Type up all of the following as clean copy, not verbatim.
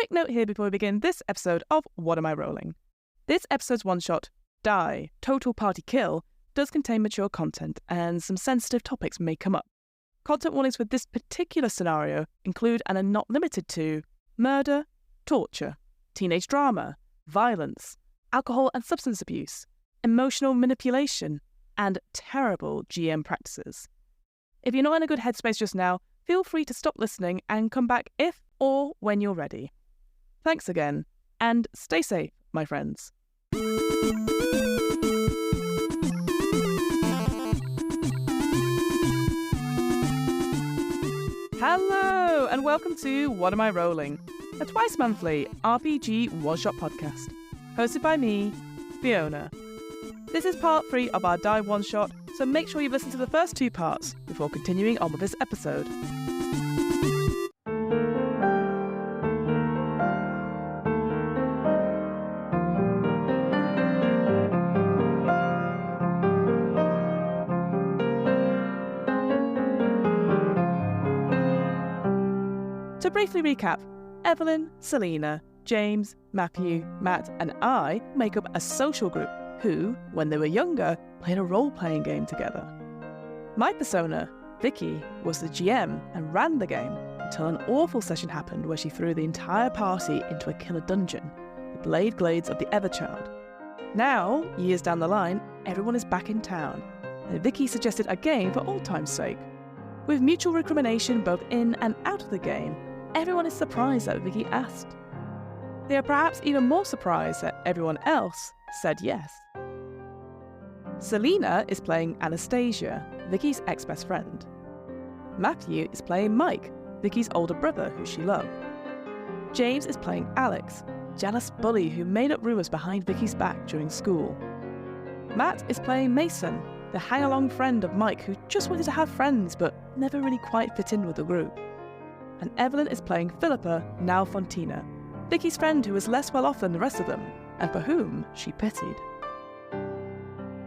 quick note here before we begin this episode of What Am I Rolling? This episode's one-shot, Die, Total Party Kill, does contain mature content and some sensitive topics may come up. Content warnings for this particular scenario include and are not limited to murder, torture, teenage drama, violence, alcohol and substance abuse, emotional manipulation, and terrible GM practices. If you're not in a good headspace just now, feel free to stop listening and come back if or when you're ready. Thanks again, and stay safe, my friends. Hello, and welcome to What Am I Rolling? A twice-monthly RPG one-shot podcast, hosted by me, Fiona. This is part 3 of our Die one-shot, so make sure you listen to the first 2 parts before continuing on with this episode. To briefly recap, Evelyn, Celena, James, Matthew, Matt and I make up a social group who, when they were younger, played a role-playing game together. My persona, Vicky, was the GM and ran the game until an awful session happened where she threw the entire party into a killer dungeon, the Blade Glades of the Everchild. Now, years down the line, everyone is back in town, and Vicky suggested a game for old time's sake. With mutual recrimination both in and out of the game, everyone is surprised that Vicky asked. They are perhaps even more surprised that everyone else said yes. Celena is playing Anastasia, Vicky's ex-best friend. Matthew is playing Mike, Vicky's older brother who she loved. James is playing Alex, jealous bully who made up rumours behind Vicky's back during school. Matt is playing Mason, the hang-along friend of Mike who just wanted to have friends but never really quite fit in with the group. And Evelyn is playing Philippa, now Fontina, Vicky's friend who was less well off than the rest of them, and for whom she pitied.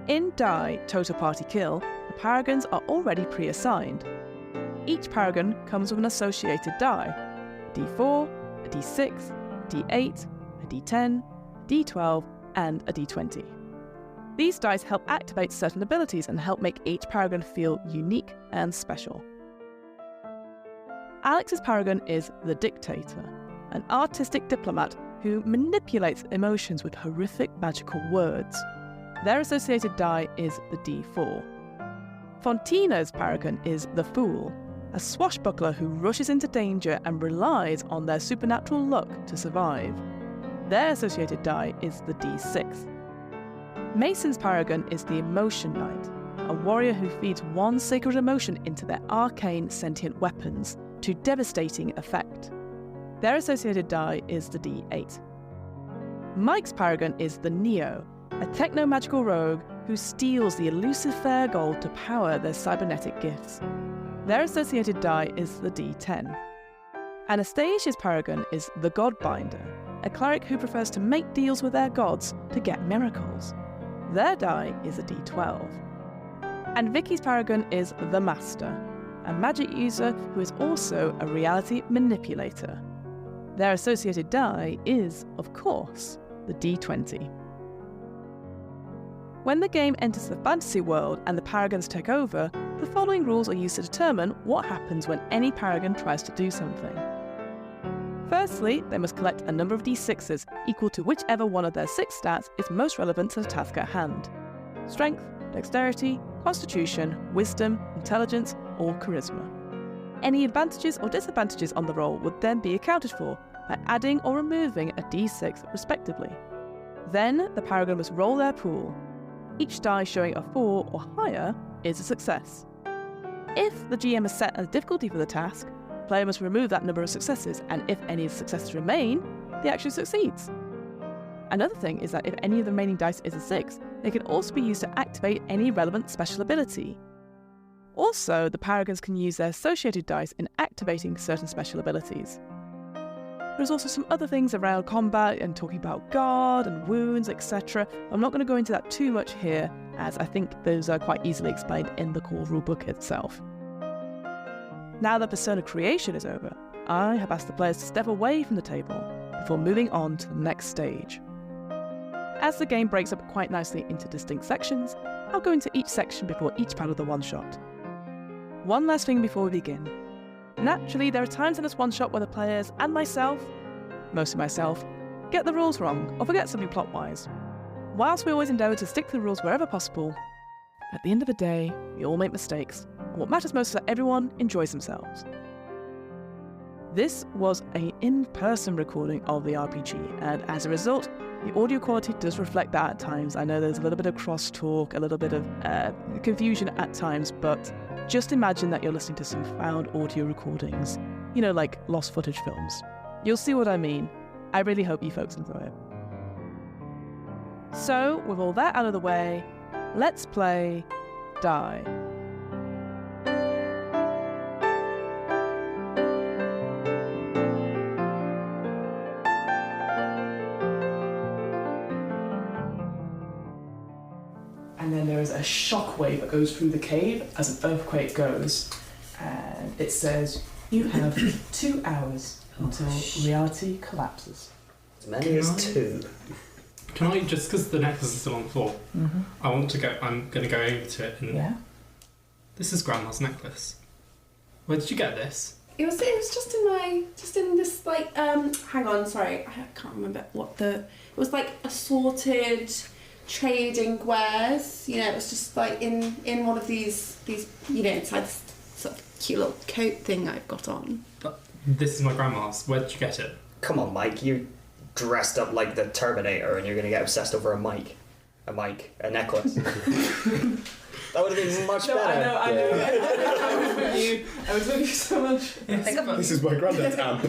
In Die, Total Party Kill, the paragons are already pre-assigned. Each paragon comes with an associated die, a d4, a d6, a d8, a d10, a d12, and a d20. These dice help activate certain abilities and help make each paragon feel unique and special. Alex's paragon is the Dictator, an artistic diplomat who manipulates emotions with horrific magical words. Their associated die is the d4. Fontina's paragon is the Fool, a swashbuckler who rushes into danger and relies on their supernatural luck to survive. Their associated die is the d6. Mason's paragon is the Emotion Knight, a warrior who feeds one sacred emotion into their arcane sentient weapons to devastating effect. Their associated die is the d8. Mike's paragon is the Neo, a techno-magical rogue who steals the elusive fair gold to power their cybernetic gifts. Their associated die is the d10. Anastasia's paragon is the Godbinder, a cleric who prefers to make deals with their gods to get miracles. Their die is a d12. And Vicky's paragon is the Master, a magic user who is also a reality manipulator. Their associated die is, of course, the d20. When the game enters the fantasy world and the paragons take over, the following rules are used to determine what happens when any paragon tries to do something. Firstly, they must collect a number of d6s equal to whichever one of their 6 stats is most relevant to the task at hand. Strength, dexterity, constitution, wisdom, intelligence, or charisma. Any advantages or disadvantages on the roll would then be accounted for by adding or removing a d6 respectively. Then the paragon must roll their pool. Each die showing a 4 or higher is a success. If the GM has set a difficulty for the task, the player must remove that number of successes, and if any successes remain, the action succeeds. Another thing is that if any of the remaining dice is a 6, they can also be used to activate any relevant special ability. Also, the paragons can use their associated dice in activating certain special abilities. There's also some other things around combat and talking about guard and wounds, etc. I'm not going to go into that too much here, as I think those are quite easily explained in the core rulebook itself. Now that persona creation is over, I have asked the players to step away from the table before moving on to the next stage. As the game breaks up quite nicely into distinct sections, I'll go into each section before each part of the one-shot. One last thing before we begin. Naturally, there are times in this one-shot where the players and myself, mostly myself, get the rules wrong or forget something plot-wise. Whilst we always endeavour to stick to the rules wherever possible, at the end of the day, we all make mistakes, and what matters most is that everyone enjoys themselves. This was an in-person recording of the RPG, and as a result, the audio quality does reflect that at times. I know there's a little bit of cross-talk, a little bit of confusion at times, but just imagine that you're listening to some found audio recordings, like lost footage films. You'll see what I mean. I really hope you folks enjoy it. So, with all that out of the way, let's play Die. And then there is a shockwave that goes through the cave as an earthquake goes. And it says, you have 2 hours until reality collapses. As many as 2. Can I, just because the necklace is still on the floor, I'm going to go over to it and... Yeah? This is Grandma's necklace. Where did you get this? It was just in this hang on, sorry, I can't remember it was like assorted trading wares, it was just like in one of these inside this sort of cute little coat thing I've got on. But this is my grandma's. Where did you get it? Come on, Mike, you dressed up like the Terminator and you're going to get obsessed over a necklace. That would have been much better. I know. I was with you. I was with you so much. This is my granddad's amp. He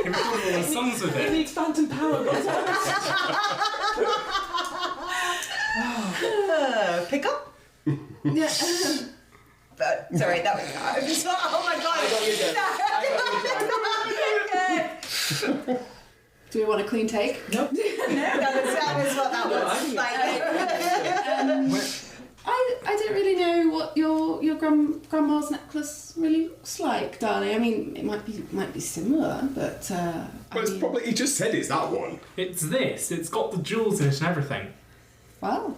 recorded all the songs with It it. needs phantom power. Pick up? Yeah. Sorry, that was... I'm just not... Oh my god! Do we want a clean take? Nope. That was what that was. I don't really know what your grandma's necklace really looks like, darling. I mean, it might be similar, but But it's probably... He just said it's that one. It's this. It's got the jewels in it and everything. Wow.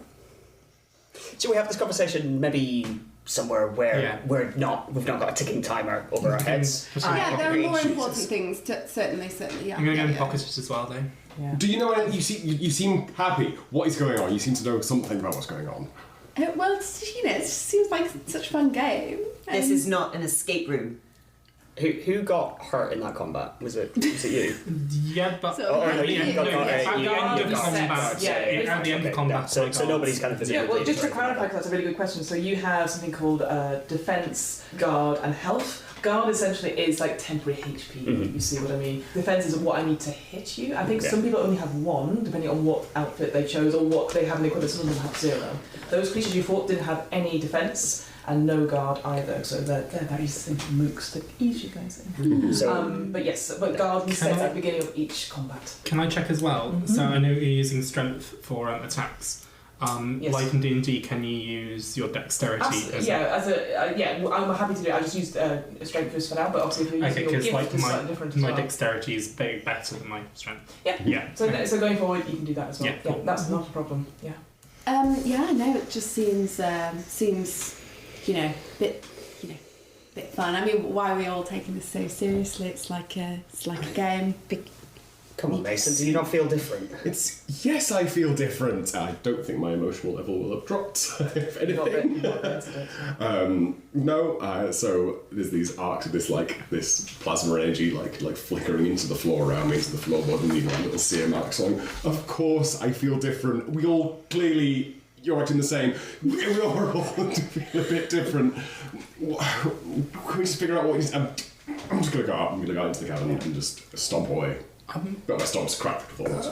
Should we have this conversation maybe somewhere where we've not got a ticking timer over our heads? Yeah, there are more important things. Certainly. Yeah. I'm going to go in pocket it as well, though. Yeah. Do you know anything? You seem happy. What is going on? You seem to know something about what's going on. Well, it just seems like such a fun game. This is not an escape room. Who got hurt in that combat? Was it you? Yeah, but... So- Oh, no, you got at the end of got combat. Yeah, At the end of combat. So nobody's kind of Yeah, well, just to clarify, because that's a really good question. So you have something called defense, guard, and health. Guard essentially is like temporary HP. You see what I mean? Defense is what I need to hit you. I think some people only have 1, depending on what outfit they chose or what they have in the equipment. Some of them have 0. Those creatures you fought didn't have any defense and no guard either. So they're very simple mooks to ease you guys in. But guard is set at the beginning of each combat. Can I check as well? So I know you're using strength for attacks. Yes. Like in D&D, can you use your dexterity? I'm happy to do it. I just used strength just for now, but obviously if you're using your gift, it's slightly different as my well. dexterity is better than my strength. Yeah. So going forward, you can do that as well. Yeah, cool. That's not a problem. Yeah. Yeah, I know. It just seems bit fun. I mean, why are we all taking this so seriously? It's like a game. Come on, Mason, do you not feel different? Yes, I feel different. I don't think my emotional level will have dropped, if anything. So there's these arcs of this plasma energy like flickering into the floor around me, into the floorboard, and these little sear marks on. Of course, I feel different. We all clearly. You're acting the same. We are all feel a bit different. Can we just figure out what he's... I'm just going to go out. I'm going to go out into the cabin and just stomp away. But my stomp's crap performance.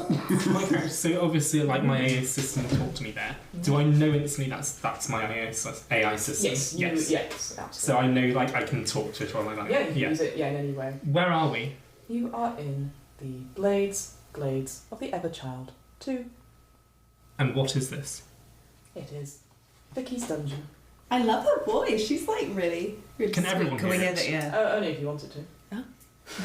So obviously, like, my AI system talked to me there. Do I know instantly that's my AI system? Yes. Yes, absolutely. So I know, like, I can talk to it or like that. Yeah, you can use it in any way. Where are we? You are in the Glades of the Everchild 2. And what is this? It is Vicky's dungeon. I love her voice. She's like really Can everyone Can we hear hear it? that? Yeah. Only if you wanted to.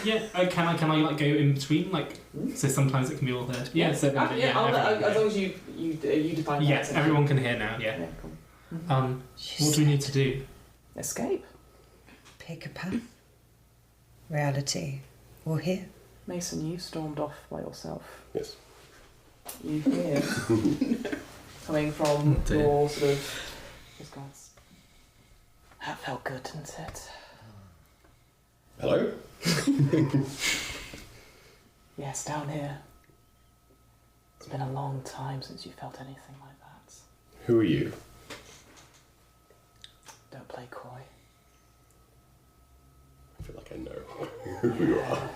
Yeah. Can I like go in between? Like, so sometimes it can be all heard. Yeah. So then, As everyone- long as you define that. Yes, everyone can hear now. Yeah. Yeah, cool. What do we need to do? Escape. Pick a path. Reality. Or here. Mason, you stormed off by yourself. Yes. You hear coming from dear. your sort of response. That felt good, didn't it? Hello? Yes, down here. It's been a long time since you felt anything like that. Who are you? Don't play coy. I feel like I know who you are.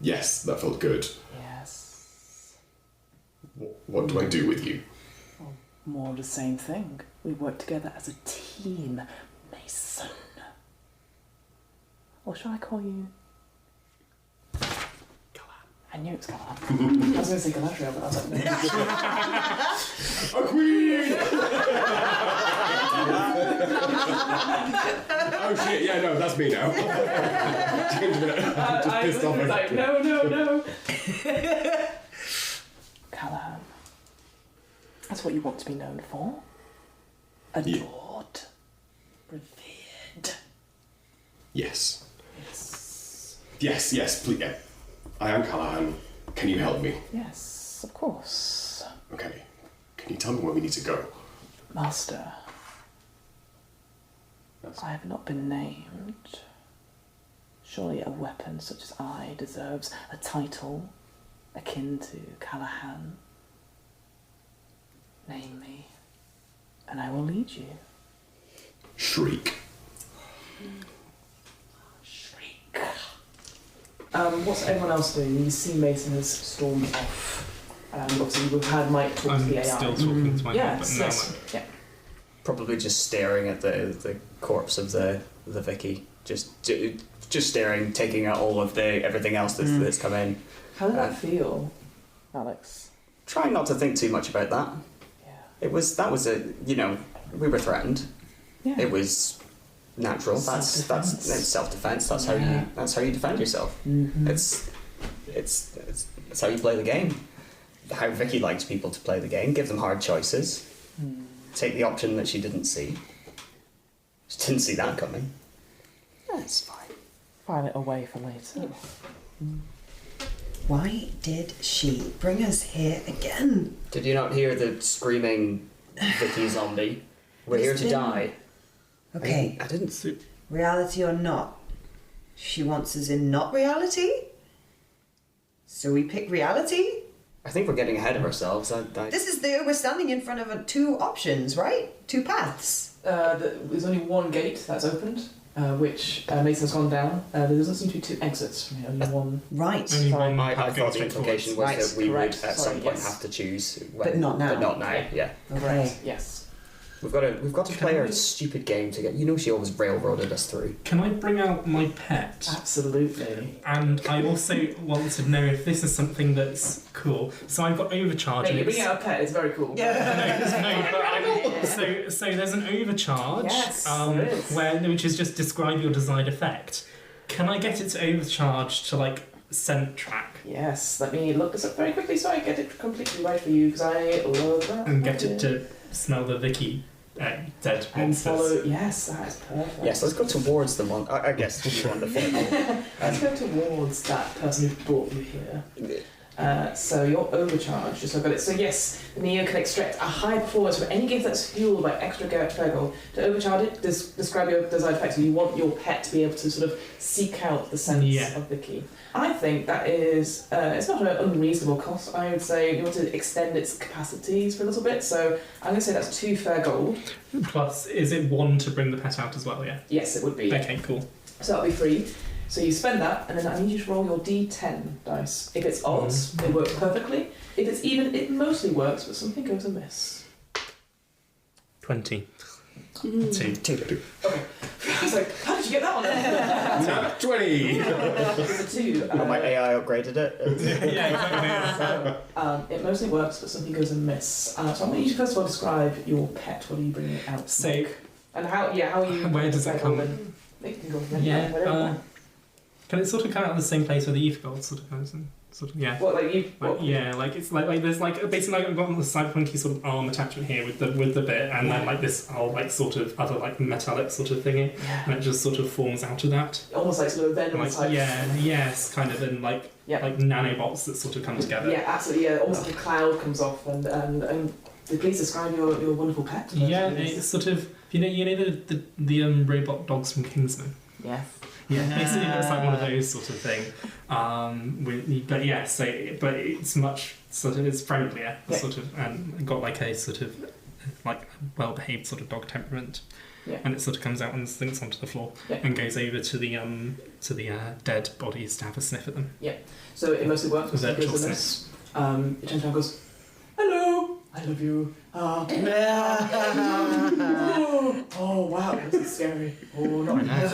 Yes, that felt good. Yes. What do I do with you? More of the same thing. We work together as a team, Mason. Or shall I call you? I knew it was Callahan. I was going to say Galadriel, but I was like, no. A queen! Oh shit, yeah, no, that's me now. Just pissed off. Like, no. Callahan. That's what you want to be known for. Adored. Revered. Yes. Yes, please. Yeah. I am Callahan. Can you help me? Yes, of course. Okay. Can you tell me where we need to go? Master. Yes. I have not been named. Surely a weapon such as I deserves a title akin to Callahan. Name me, and I will lead you. Shriek. Shriek. What's everyone else doing? You see Mason has stormed off. Obviously, we've had Mike talk to the I'm AI. still talking to my head, but Yes, no. yes. Yeah. Probably just staring at the corpse of the Vicky. Just staring, taking out all of everything else that's come in. How did that feel, Alex? Trying not to think too much about that. Yeah. That was we were threatened. Yeah. It was natural. That's self-defense. That's how you defend yourself. Mm-hmm. It's how you play the game. How Vicky likes people to play the game. Give them hard choices. Take the option that she didn't see. She didn't see that coming. That's fine. File it away for later. Why did she bring us here again? Did you not hear the screaming Vicky zombie? We're here to Listen. die. Okay, I didn't see. reality or not? She wants us in not reality? So we pick reality? I think we're getting ahead of ourselves. We're standing in front of two options, right? Two paths. There's only one gate that's opened, which Mason's gone down. There doesn't seem to be two exits from here, only one. Right. Only Sorry. one I path thought goes the straight implication was Right, that we correct. would at Sorry, some point yes. have to choose. But not now. But not now. Yeah. Okay. Yes. We've got to play our stupid game to get. You know, she always railroaded us through. Can I bring out my pet? Absolutely. And I also want to know if this is something that's cool. So I've got overcharge. No, and you're bringing it's- out a pet, it's very cool. So there's an overcharge, Yes, there is. which is just describe your desired effect. Can I get it to overcharge to like scent track Yes, let me look this up very quickly so I get it completely right for you, because I love that. and get it to smell the Vicky dead And monsters? follow, yes, that is perfect. Yes, let's go towards the one. I guess you want the vehicle. Let's go towards that person who brought you here. So you're overcharged, just so I've got it. So yes, Neo can extract a high performance from any gift that's fueled by extra Fergal. To overcharge it, describe your desired effect. So you want your pet to be able to sort of seek out the sense of the key. I think that is, it's not an unreasonable cost. I would say you want to extend its capacities for a little bit. So I'm going to say that's 2 fair gold. Plus, is it 1 to bring the pet out as well? Yeah. Yes, it would be. Okay, cool. So that'll be free. So you spend that, and then I need you to roll your D10 dice. If it's odds, it works perfectly. If it's even, it mostly works, but something goes amiss. 20. 2. Two. Okay. I was like, how did you get that one? Nat 20! It's a 2. Oh, my AI upgraded it. Yeah, exactly. So, it mostly works, but something goes amiss. So I'm going to need you to first of all describe your pet. What are you bringing out? So And how are you... Where does it come? It can go from Yeah. wherever you want. Can it sort of come out of the same place where the ether gold sort of goes in? Sort of, yeah. What, like you... Like, yeah, like it's like there's like basically like I've got on the cyberpunky sort of arm attachment here with the bit, and then like this whole like sort of other like metallic sort of thingy, and it just sort of forms out of that. Almost like sort of venom Like type. yes, kind of in like like nanobots that sort of come together. Yeah, absolutely. Yeah, almost like a cloud comes off, and please describe your wonderful pet. Yeah, it's sort of you know the robot dogs from Kingsman. Yes. Yeah, basically it's like one of those sort of thing. But it's much sort of it's friendlier, sort of, and got like a sort of like well-behaved sort of dog temperament. Yeah. And it sort of comes out and slinks onto the floor and goes over to the dead bodies to have a sniff at them. Yeah. So it mostly works with Virtual it turns around and goes, "Hello, I love you." Oh wow, this is scary. Oh, not nice.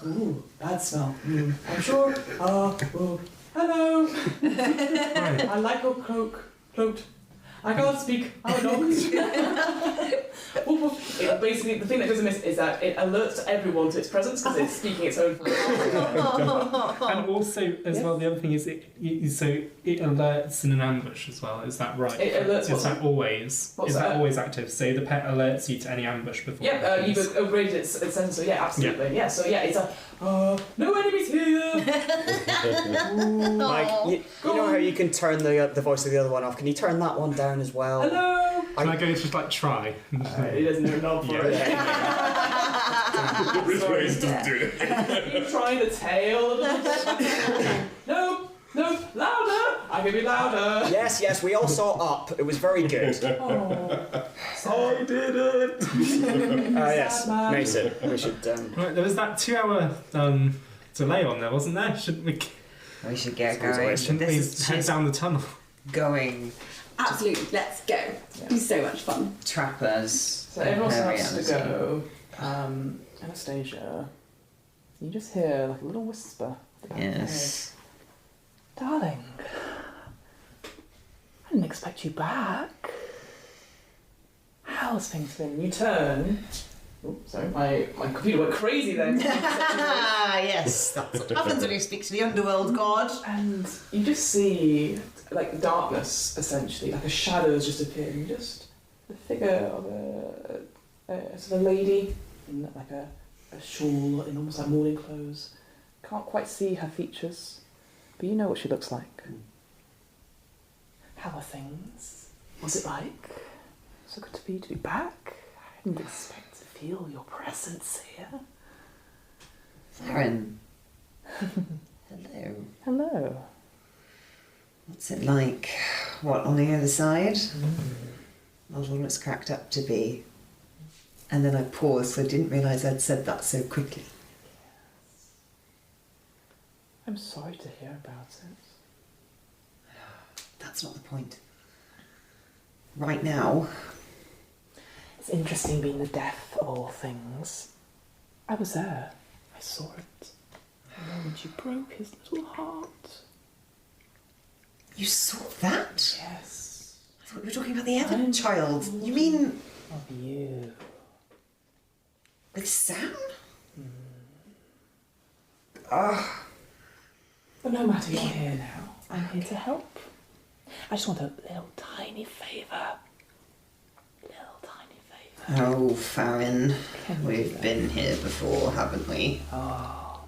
Ooh, bad smell. I'm sure. Hello. I like your cloak. I can't speak. I'm a dog. Basically, the thing that doesn't miss is that it alerts everyone to its presence because it's speaking its own voice. And also, as well, the other thing is it alerts in an ambush as well. Is that right? It alerts. Is that always? What's is that that? always active? So the pet alerts you to any ambush before. Yeah, you've upgraded its sensor. Yeah, absolutely. Yeah. So yeah, it's a no enemies here. Mike, you know how you can turn the voice of the other one off? Can you turn that one down as well? Hello. Can I go just like try? He doesn't know knob for it. Please don't do it. You trying the tail? No, louder. I can be louder. Yes, we all saw Up. It was very good. I did it. Yes, Mason, we should... Right, there was that 2-hour delay on there, wasn't there? Shouldn't we? We should get Sounds going. like- Shouldn't we This head is down the tunnel? going Absolutely, let's go. It'll be so much fun. trappers. So everyone Her starts to reality. go. Anastasia, you just hear like a little whisper. Yes. Darling, I didn't expect you back. How's things been? You turn. Oh, sorry, my computer went crazy then. Yes, that's what happens when you speak to the underworld god. And you just see like darkness, essentially, like a shadow has just appeared, and just the figure of a sort of lady in like a shawl in almost like morning clothes. Can't quite see her features, but you know what she looks like. How are things? What's it like? So good to be back. I didn't expect to feel your presence here. Farron. Hello. Hello. What's it like? What, on the other side? Not all it's cracked up to be. And then I paused, so I didn't realise I'd said that so quickly. I'm sorry to hear about it. That's not the point. Right now, It's interesting being the death of all things. I was there. I saw it. The moment you broke his little heart. you saw that? Yes. I thought we were talking about the other child. You mean Of you. with Sam? But no matter, you're here now. I'm here to help. I just want a little tiny favour. Oh, Farron. Can you We've do been here before, haven't we? Oh.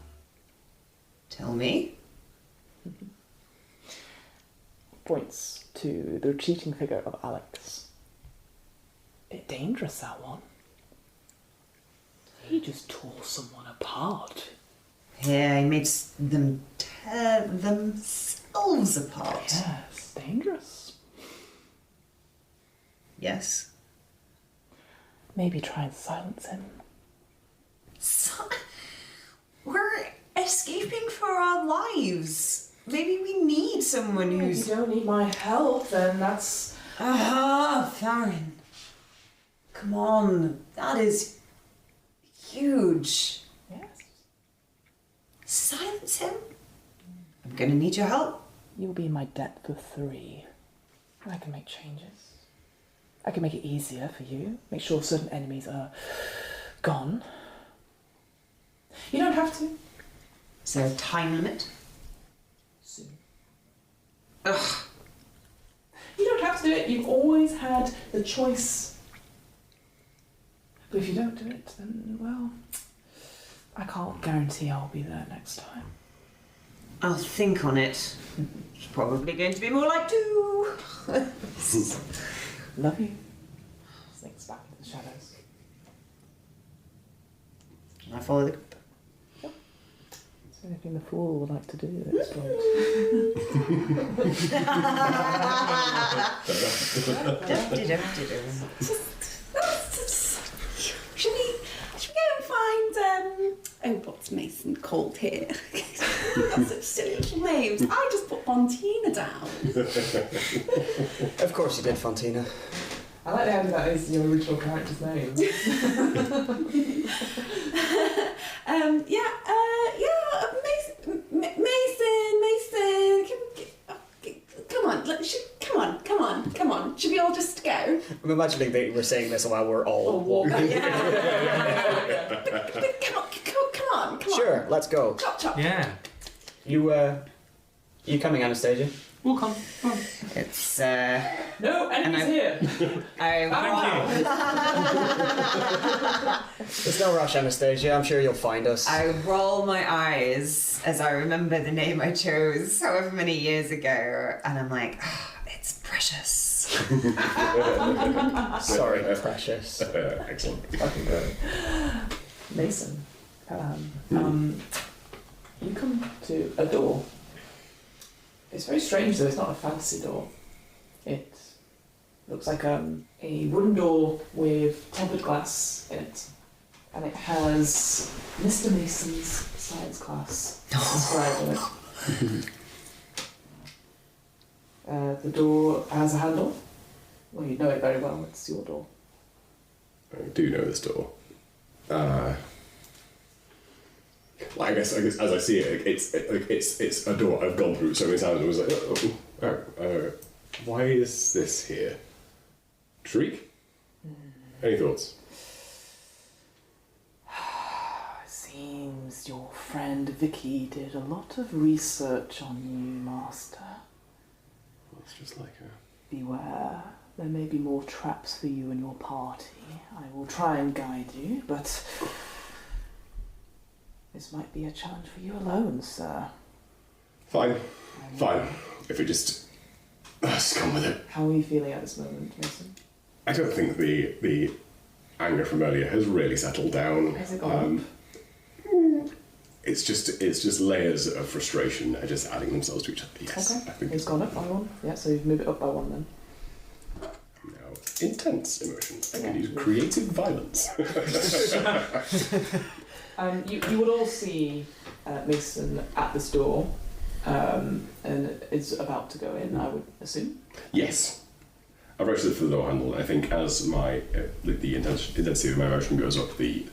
Tell me. Points to the retreating figure of Alex. Bit dangerous, that one. He just tore someone apart. Yeah, he makes them tear themselves apart. Yes, dangerous. Yes. Maybe try and silence him. We're escaping for our lives. Maybe we need someone If who's... you don't need my help, then that's... Farron. Come on. That is huge. Yes. Silence him. I'm gonna need your help. You'll be in my depth of 3. And I can make changes. I can make it easier for you. Make sure certain enemies are gone. You don't have to. Is there a time limit? Soon. Ugh. You don't have to do it. You've always had the choice. But if you don't do it, then, well, I can't guarantee I'll be there next time. I'll think on it. It's probably going to be more like 2. Love you. Slinks back into the shadows. I follow the group. Is there anything the fool would like to do at this point? Should we go and find what's Mason called here? That's such silly little names. I just put Fontina down. Of course you did, Fontina. I like the idea that is your original character's name. Mason. Come on. Should we all just go? I'm imagining that we're saying this while we're all walking. But come on. Sure, let's go. Chop. Yeah. You coming, Anastasia? We'll come. It's, No, enemies here. There's no rush, Anastasia. I'm sure you'll find us. I roll my eyes as I remember the name I chose however many years ago, and I'm like, it's precious. Sorry, precious. Excellent. Fucking good. Mason, you come to a door. It's very strange though, it's not a fancy door. It looks like a wooden door with tempered glass in it. And it has Mr. Mason's science class inscribed on it. The door has a handle. Well, you know it very well, it's your door. I do know this door. I guess as I see it, it's a door I've gone through so many times. I was like, why is this here? Shriek? Any thoughts? Seems your friend Vicky did a lot of research on you, Master. It's just like a... Beware, there may be more traps for you and your party. I will try and guide you, but this might be a challenge for you alone, sir. Fine. If we just come with it. How are you feeling at this moment, Mason? I don't think the anger from earlier has really settled down. Has it gone up? It's just layers of frustration are just adding themselves to each other. Yes, Okay, I think it's gone up by 1. Yeah, so you've moved it up by 1 then. now intense emotions. I can Yeah. use creative violence. You would all see Mason at this door, and is about to go in, I would assume. Yes. I've registered for the door handle, and I think as my the intensity of my emotion goes up, the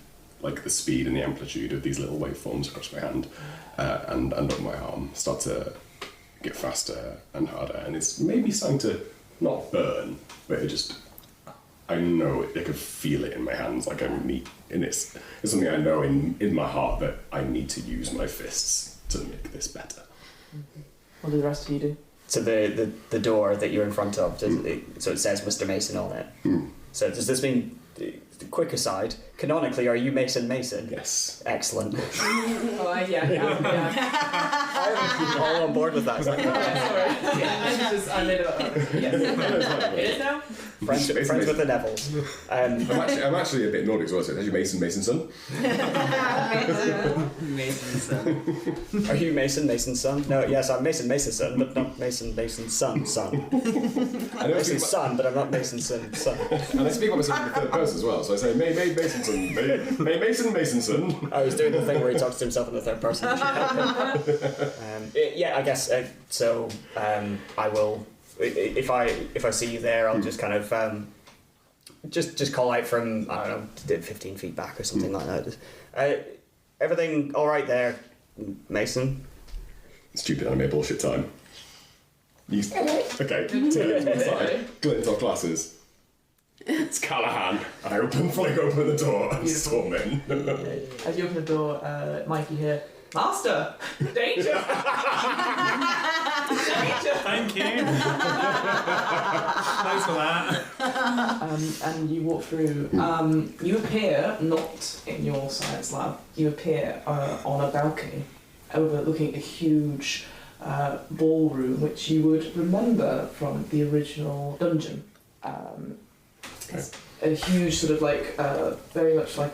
speed and the amplitude of these little waveforms across my hand and up my arm start to get faster and harder, and it's maybe starting to not burn, but it just, I know it, I can feel it in my hands, like I'm neat, and it's something I know in my heart that I need to use my fists to make this better. Mm-hmm. What do the rest of you do? So the door that you're in front of, so it says Mr. Mason on it. So does this mean, quick aside, canonically, are you Mason? Yes. Excellent. Oh, yeah. I'm all on board with that. Sorry. I made it up. Yes. It is now? Friends with the Nevilles. I'm actually a bit Nordic as well, so it's actually Mason's son. Mason's son. Are you Mason's son? No, yes, I'm Mason's son, but not Mason's son. I'm Mason's son, but I'm not Mason's son. And I speak about myself in the third person as well, so I say, May Mason's son, May Mason's son. I was doing the thing where he talks to himself in the third person. Yeah, I guess, I will, if I see you there, I'll just kind of, just call out from, I don't know, 15 feet back or something like that. Everything all right there, Mason? Stupid anime bullshit time. Okay, turn to the side, glint off glasses. It's Callahan. I fling open the door and storm in. As you open the door, Mike, you hear, Master! Danger! Danger! Thank you. Thanks for that. And you walk through. You appear not in your science lab. You appear on a balcony overlooking a huge ballroom, which you would remember from the original dungeon. It's a huge sort of like, very much like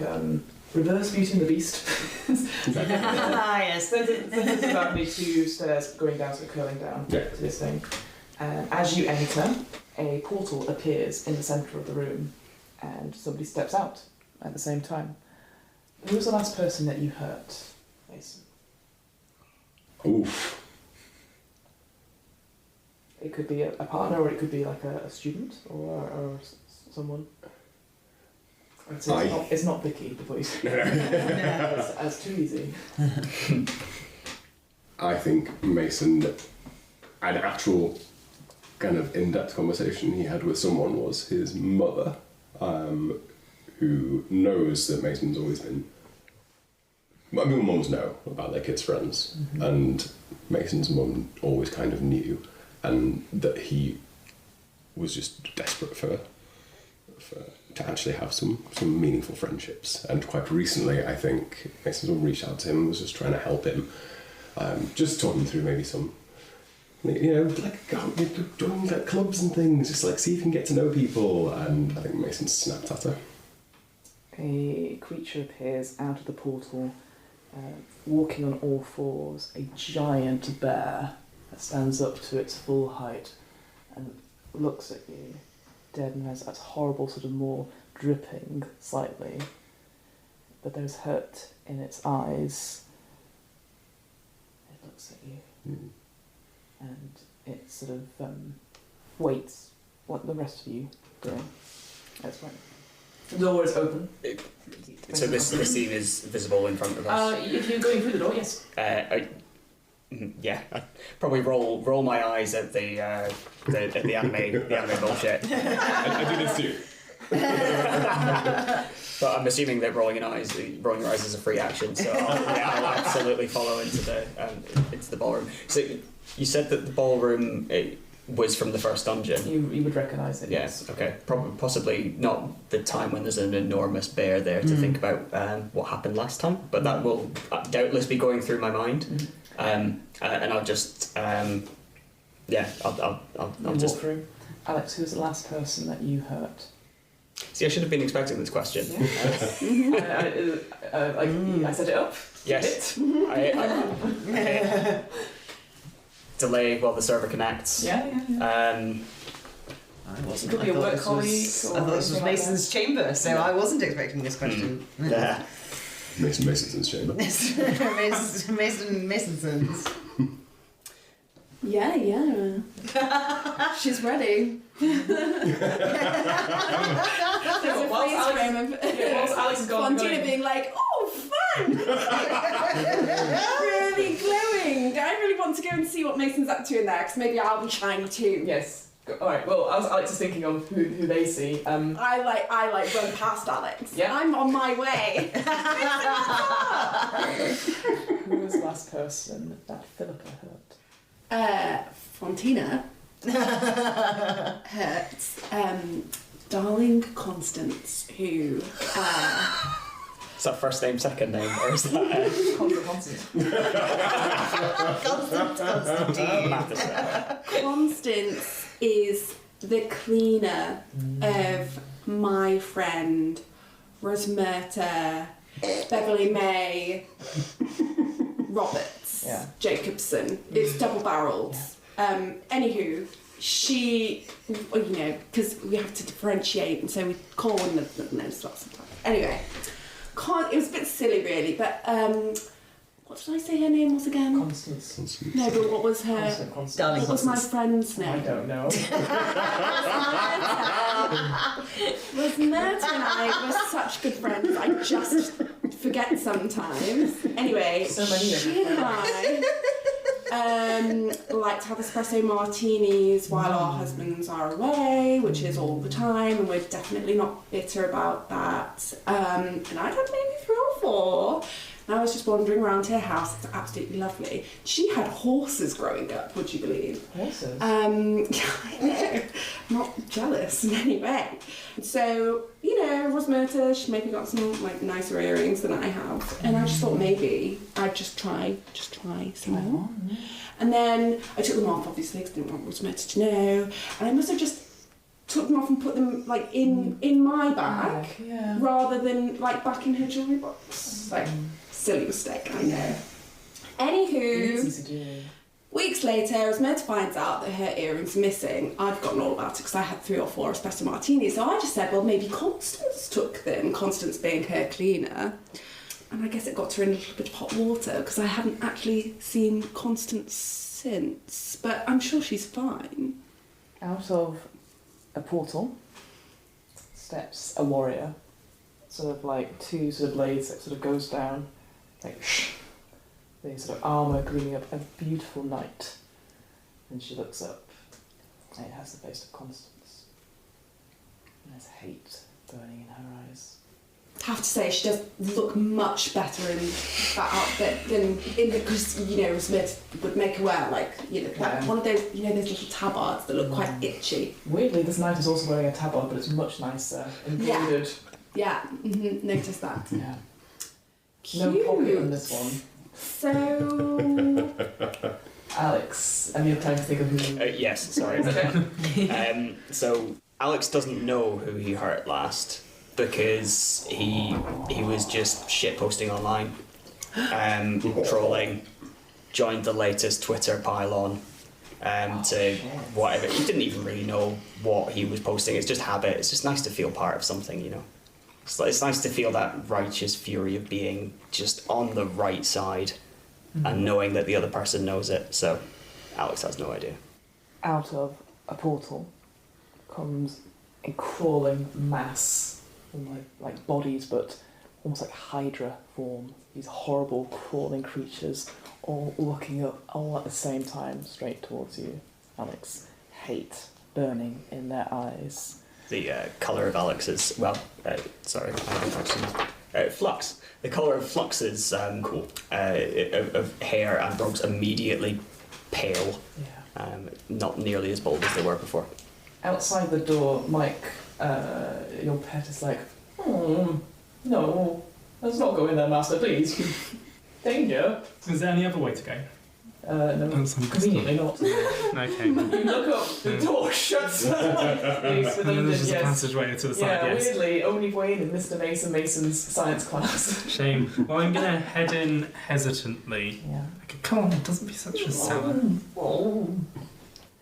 reverse Beauty and the Beast. Yes. There's about 2 stairs going down, so curling down to this thing. As you enter, a portal appears in the centre of the room, and somebody steps out at the same time. Who was the last person that you hurt, Mason? Oof. It could be a partner, or it could be like a student, or someone. I'd say it's not Vicky, the voice. That's too easy. I think Mason, an actual kind of in-depth conversation he had with someone was his mother, who knows that Mason's always been... I mean, mums know about their kids' friends, and Mason's mum always kind of knew, and that he was just desperate to actually have some meaningful friendships. And quite recently, I think Mason's mum reached out to him and was just trying to help him, just talking through maybe some, like join like clubs and things, just like see if you can get to know people. And I think Mason snapped at her. A creature appears out of the portal, walking on all fours, a giant bear that stands up to its full height and looks at you dead and has that horrible sort of more dripping slightly, but there's hurt in its eyes. It looks at you and it sort of waits what the rest of you doing. That's right. The door is open. So this scene is visible in front of us. If you're going through the door, yes. Yeah, I'd probably roll my eyes at the anime bullshit. I do this too. But I'm assuming that rolling your eyes is a free action, so I'll absolutely follow into the ballroom. So you said that the ballroom was from the first dungeon. You would recognise it. Yes. Okay. Possibly not the time when there's an enormous bear there to think about what happened last time, but that will doubtless be going through my mind. And I'll just I'll just walk through. Alex, who's the last person that you hurt? See, I should have been expecting this question. Yeah. I set it up. Yes. I delay while the server connects. Yeah. I wasn't. Could be a work colleague. I thought this was Mason's chamber, so I wasn't expecting this question. Yeah. Mason's chamber. Masonson's. Yeah. She's ready. There's a freeze frame of Alex is gone. Fontina being like, "Oh, fun! Really glowing. I really want to go and see what Mason's up to in there, because maybe I'll be shiny too." Yes. All right. Well, as Alex is thinking of who they see. I run past Alex. Yeah. I'm on my way. Who was the last person that Philippa hurt? Fontina hurts darling Constance, who Is that first name, second name, or is that Constance is the cleaner of my friend Rosmerta Beverly May Roberts Jacobson. It's double-barreled. Anywho, she, because we have to differentiate, and so we call one the slots sometimes. Anyway, it was a bit silly, really, but what did I say her name was again? Constance. No, but what was her? Darling What was my friend's name? I don't know. Rosmerta and I were such good friends. I just forget sometimes. Anyway, So many she and I like to have espresso martinis while our husbands are away, which is all the time, and we're definitely not bitter about that. And I'd had maybe 3 or 4. And I was just wandering around her house. It's absolutely lovely. She had horses growing up, would you believe? Horses? Yeah, I know. I'm not jealous in any way. So, you know, Rosmerta, she maybe got some like nicer earrings than I have. And I just thought maybe I'd just try some more. And then I took them off, obviously, because I didn't want Rosmerta to know. And I must have just took them off and put them like in my bag rather than like back in her jewellery box. Like, silly mistake, I know. Anywho, weeks later, as Med finds out that her earrings are missing, I've forgotten all about it because I had 3 or 4 espresso martinis. So I just said, well, maybe Constance took them, Constance being her cleaner. And I guess it got her in a little bit of hot water because I haven't actually seen Constance since. But I'm sure she's fine. Out of a portal steps a warrior, sort of like 2 sort of blades that sort of goes down, like the sort of armour gleaming up, a beautiful knight. And she looks up, and it has the face of Constance. And there's hate burning in her eyes. I have to say, she does look much better in that outfit than in the, because, you know, Smith would make her wear, like, you know, that, one of those, you know, those little tabards that look quite itchy. Weirdly, this knight is also wearing a tabard, but it's much nicer, embroidered. Yeah, notice that. Yeah. Cute. No pocket on this one. So... Alex, I'm trying to think of who... Yes, sorry. So, Alex doesn't know who he hurt last because he was just shitposting online, trolling, joined the latest Twitter pylon to whatever. He didn't even really know what he was posting. It's just habit. It's just nice to feel part of something, you know. It's nice to feel that righteous fury of being just on the right side and knowing that the other person knows it. So Alex has no idea. Out of a portal comes a crawling mass of like bodies, but almost like Hydra form. These horrible crawling creatures all looking up all at the same time straight towards you. Alex, hate burning in their eyes. The colour of Alex's, Flux. The colour of Flux's of hair and robes immediately pale. Yeah. Not nearly as bold as they were before. Outside the door, Mike, your pet is like, no, let's not go in there, master, please. Danger. Is there any other way to go? No, conveniently not. Okay. You look up, the door shuts. There's just a passageway to the side, yeah, yes. weirdly, only Wayne in Mr. Mason's science class. Shame. Well, I'm going to head in hesitantly. Yeah. Okay, come on, doesn't be such a sour. Who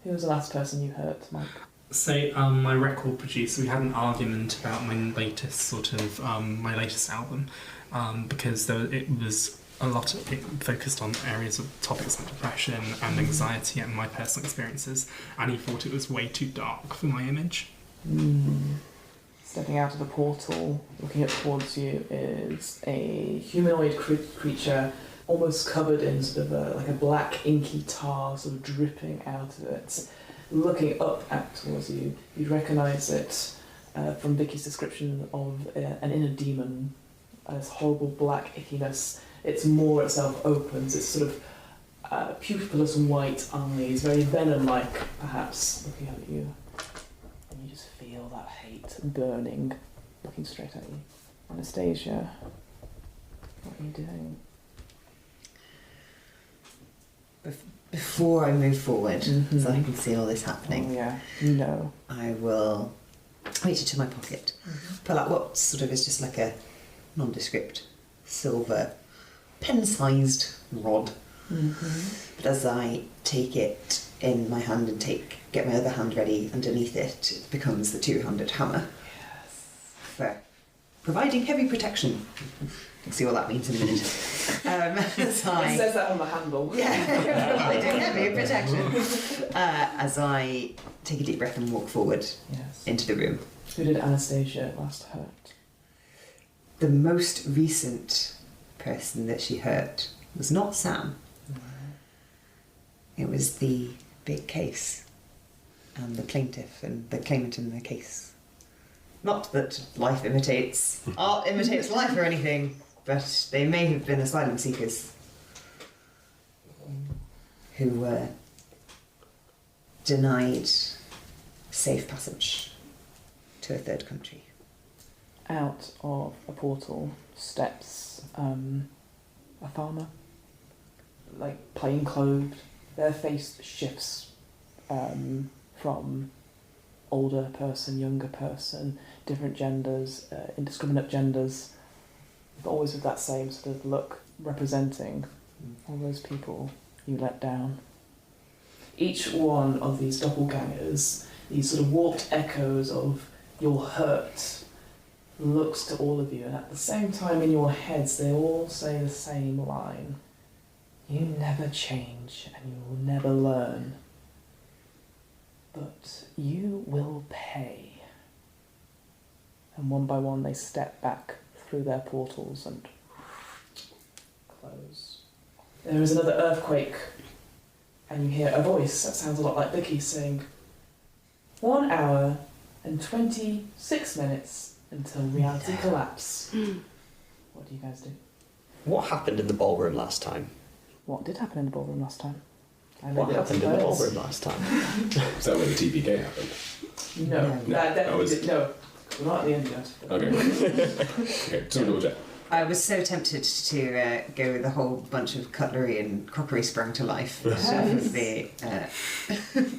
was the last person you hurt, Mike? So, my record producer, we had an argument about my latest my latest album, because it focused on areas of topics like depression and anxiety and my personal experiences, and he thought it was way too dark for my image. Stepping out of the portal, looking up towards you, is a humanoid creature, almost covered in sort of like a black inky tar, sort of dripping out of it. Looking up towards you, you'd recognise it from Vicky's description of an inner demon, this horrible black ickiness. Its maw itself opens, it's sort of pupilless and white eyes, very venom-like, perhaps, looking at you. And you just feel that hate burning, looking straight at you. Anastasia, what are you doing? Before I move forward, so I can see all this happening, No. I will reach into my pocket, pull out what sort of is just like a nondescript silver pen-sized rod. But as I take it in my hand and get my other hand ready underneath it, it becomes the 2-handed hammer. Yes. For providing heavy protection. You'll see what that means in a minute. It says that on the handle. Yeah, providing heavy protection. As I take a deep breath and walk forward into the room. Who did Anastasia last hurt? The most recent person that she hurt was not Sam. It was the big case and the plaintiff and the claimant in the case. Not that art imitates life or anything, but they may have been asylum seekers who were denied safe passage to a third country. Out of a portal steps a farmer, like plain clothed. Their face shifts from older person, younger person, different genders, indiscriminate genders, but always with that same sort of look, representing all those people you let down. Each one of these doppelgangers, these sort of warped echoes of your hurt, looks to all of you, and at the same time in your heads they all say the same line. You never change and you will never learn, but you will pay. And one by one they step back through their portals and close. There is another earthquake, and you hear a voice that sounds a lot like Vicky saying, 1 hour and 26 minutes until reality collapse. What do you guys do? What happened in the ballroom last time? What did happen in the ballroom last time? What happened in the ballroom last time? Is that where the TPK happened? No, that definitely was- did. No, we're not at the end yet. Okay. Okay, so double check. I was so tempted to go with a whole bunch of cutlery and crockery sprung to life out of the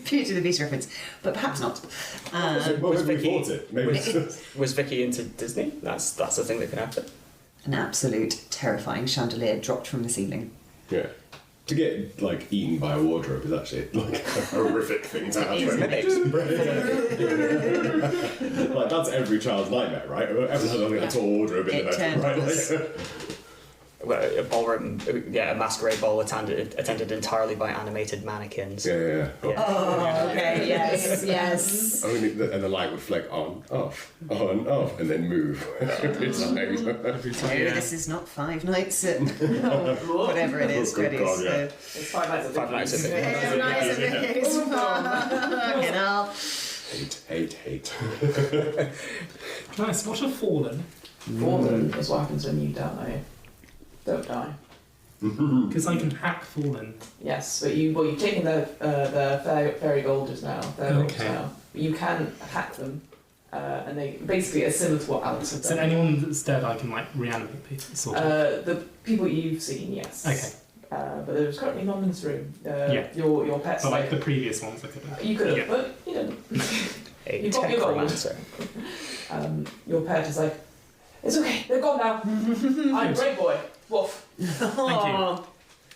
Beauty of the Beast reference, but perhaps not. Maybe we fought it. Maybe Was Vicky into Disney? That's the thing that can happen. An absolute terrifying chandelier dropped from the ceiling. yeah. To get like eaten by a wardrobe is actually like a horrific thing to happen. Like that's every child's nightmare, right? Everyone has like a tall wardrobe in the bedroom, right? Like, Well, a ballroom, a masquerade ball attended entirely by animated mannequins. yeah. Oh, okay, yes. Only and the light would flick on, off, and then move. It's like, No, this is not 5 nights at whatever it is. Oh, good God, yeah. It's 5 nights at Five Nights at Vicky's. Five Nights at Vicky's. Fucking hell. hate. Nice. What a fallen. Fallen is what happens when you die. Don't die. Because I can hack fallen. Yes, but you've taken the fairy golders now. Their golders Okay. now. But you can hack them, and they basically are similar to what Alex has So done. anyone that's dead, I can like reanimate people, sort of. The people you've seen, yes. Okay. But there's currently none in this room. Yeah. Your pet's But like the previous ones, I could have. you could have, Yeah. but you didn't. A You've got your gold. techromancer. Your pet is like, it's okay, they're gone now. I'm a great boy. Woof. Thank you.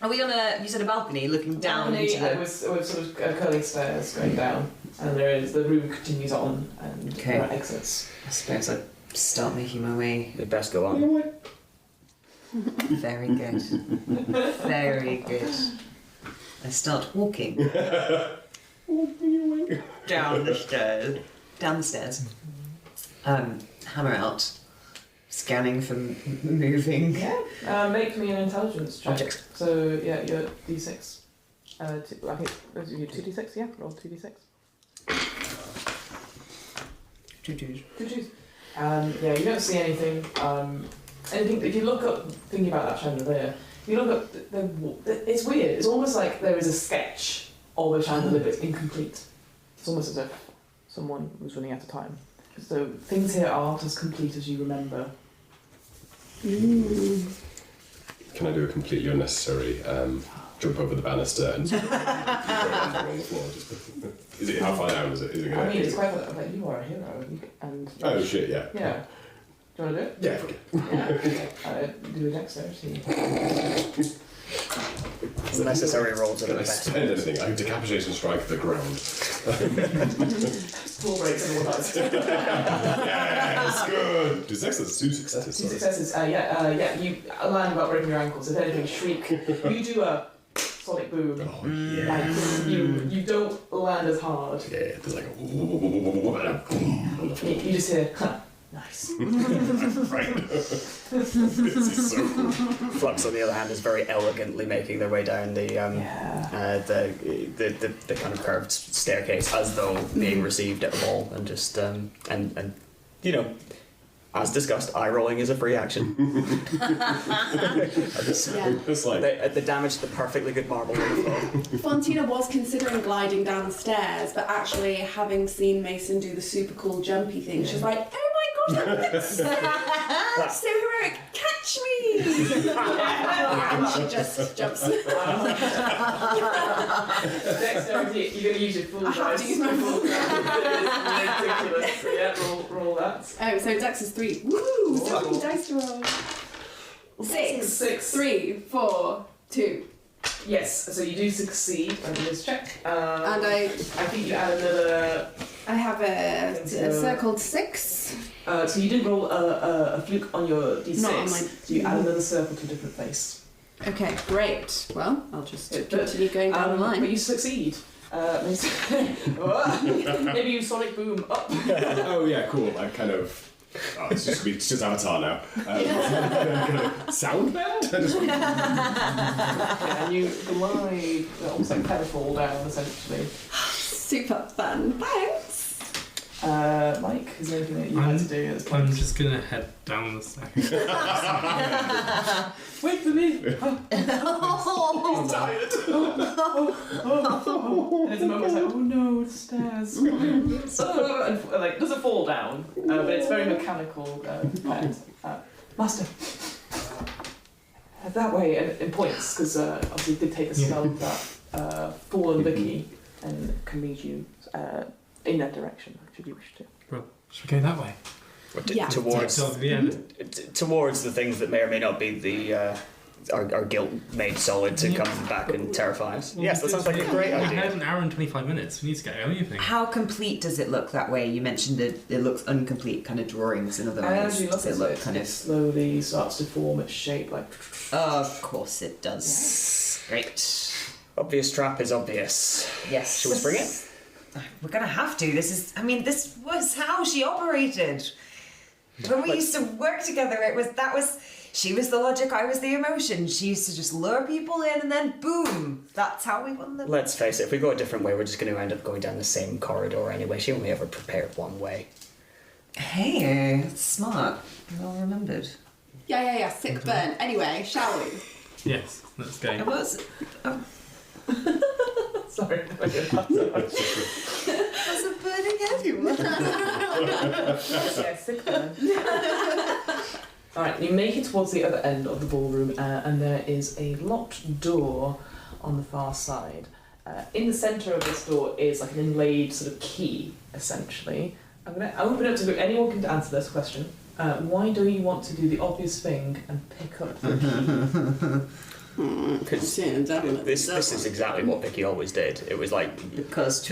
Are we on you said a balcony looking down Balcony, into the... with sort of curling stairs going down, and the room continues on, and Okay. there are exits. I suppose I'd start making my way. You'd best go on. Very good. Very good. I start walking. Down the stairs. Down the stairs. Hammer out. Scanning for moving. Yeah. Make me an intelligence check. Objects. So yeah, you're D6. I think those are you 2D6. Yeah, roll 2D6. 2 twos. 2 twos. Yeah, you don't see anything. Anything. If you look up, thinking about that chandelier, if you look up, it's weird. It's almost like there is a sketch of a chandelier, but it's incomplete. It's almost as if someone was running out of time. So things here aren't as complete as you remember. Can I do a completely unnecessary jump over the banister and sort of on the floor? Is it how far down is it? Is it I gonna? mean, it's quite like you are a hero, and Oh shit! Yeah. yeah. Do you want to do it? Yeah. Fuck it. Yeah. Do a dexterity. The necessary rolls are Can the I best. spend anything? I decapitation strike the ground. Four breaks and all that. Yes, good. Do successes? 2 successes. 2 Sorry. successes. Yeah. You land about breaking your ankles. If anything, shriek. You do a sonic boom. Oh yeah. Like you don't land as hard. Yeah. There's like a on the floor. You just hear, huh, Nice. Right. This is so cool. Flux, on the other hand, is very elegantly making their way down the kind of curved staircase as though being received at a ball, and just and you know, as discussed, eye rolling is a free action. It's like They damage the perfectly good marble on the floor. Fontina was considering gliding down the stairs, but actually, having seen Mason do the super cool jumpy thing, she was like, "Oh my gosh, that's so heroic! Catch me!" And she just jumps. Dexterity, you're going to use your full dice. I have to use my full Ridiculous. So yeah, roll that. Oh, so Dex is 3. Woo! So many dice to roll. 6. 6. 3, 4, 2. Yes, so you do succeed. Let me just check. And I think you add another. have a circled 6. So you didn't roll a fluke on your d6. Not on my- So you add another circle to a different place. Okay, great. Well, I'll just continue going down the line. But you succeed. Maybe you sonic boom up. oh yeah, cool. I kind of. Oh, it's just Avatar now. Sound bad? And you glide, almost like pedal down, essentially. Super fun. Thanks. Mike, is there anything that you had to do at this point? I'm just gonna head down the stairs. Wait for me! I'm tired. And there's a moment it's like, oh no, it's stairs. and like, doesn't fall down, but it's very mechanical. Master, that way, and it points, because obviously it did take a spell of that fallen Vicky, and can lead you in that direction, should you wish to. Well, should we go that way? Yeah. Towards the end. towards the things that may or may not be the our guilt made solid to come back and terrify us. Yes, that sounds like a great We had idea. an hour and 25 minutes. We need to get anything. How complete does it look that way? You mentioned it looks incomplete kind of drawings in other ways. As you look Does at it look it, kind it of... slowly starts to form its shape, like... Of course it does. Great. Obvious trap is obvious. Yes. Shall we spring it? We're going to have to. This was how she operated. When we used to work together, she was the logic, I was the emotion. She used to just lure people in and then boom, that's how we won the... Let's face it, if we go a different way, we're just going to end up going down the same corridor anyway. She only ever prepared one way. Hey, that's smart. Well remembered. Yeah. Sick burn. Anyway, shall we? Yes, let's go. It was... Sorry. That's a burning everyone. Yeah, sick burn. Alright, you make it towards the other end of the ballroom, and there is a locked door on the far side. In the centre of this door is like an inlaid sort of key, essentially. I'm going to open it to anyone can answer this question. Why do you want to do the obvious thing and pick up the key? Because this is exactly what Vicky always did. It was like Because